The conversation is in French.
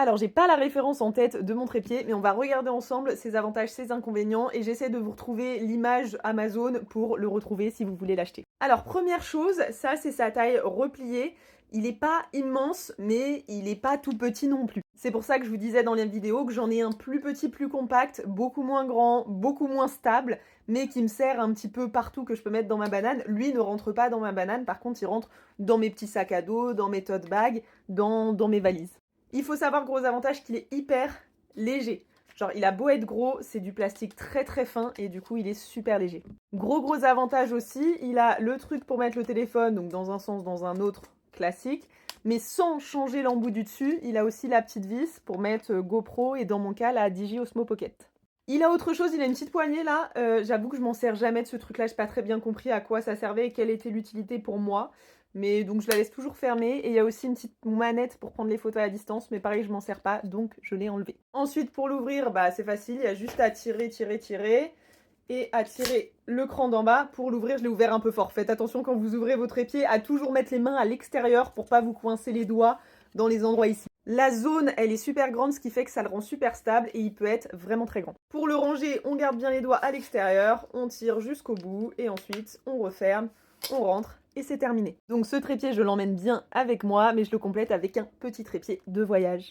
Alors, j'ai pas la référence en tête de mon trépied, mais on va regarder ensemble ses avantages, ses inconvénients, et j'essaie de vous retrouver l'image Amazon pour le retrouver si vous voulez l'acheter. Alors, première chose, ça c'est sa taille repliée. Il est pas immense, mais il est pas tout petit non plus. C'est pour ça que je vous disais dans la vidéo que j'en ai un plus petit, plus compact, beaucoup moins grand, beaucoup moins stable, mais qui me sert un petit peu partout que je peux mettre dans ma banane. Lui ne rentre pas dans ma banane, par contre il rentre dans mes petits sacs à dos, dans mes tote bags, dans mes valises. Il faut savoir, gros avantage, qu'il est hyper léger. Genre, il a beau être gros, c'est du plastique très très fin et du coup, il est super léger. Gros avantage aussi, il a le truc pour mettre le téléphone, donc dans un sens, dans un autre, classique. Mais sans changer l'embout du dessus, il a aussi la petite vis pour mettre GoPro et dans mon cas, la Digi Osmo Pocket. Il a autre chose, il a une petite poignée là. J'avoue que je m'en sers jamais de ce truc là, j'ai pas très bien compris à quoi ça servait et quelle était l'utilité pour moi. Mais donc je la laisse toujours fermée. Et il y a aussi une petite manette pour prendre les photos à distance, mais pareil, je m'en sers pas, donc je l'ai enlevée. Ensuite, pour l'ouvrir, bah c'est facile, il y a juste à tirer et à tirer le cran d'en bas. Pour l'ouvrir, je l'ai ouvert un peu fort. Faites attention quand vous ouvrez votre épieu à toujours mettre les mains à l'extérieur pour pas vous coincer les doigts dans les endroits ici. La zone, elle est super grande, ce qui fait que ça le rend super stable et il peut être vraiment très grand. Pour le ranger, on garde bien les doigts à l'extérieur, on tire jusqu'au bout et ensuite on referme, on rentre et c'est terminé. Donc ce trépied, je l'emmène bien avec moi, mais je le complète avec un petit trépied de voyage.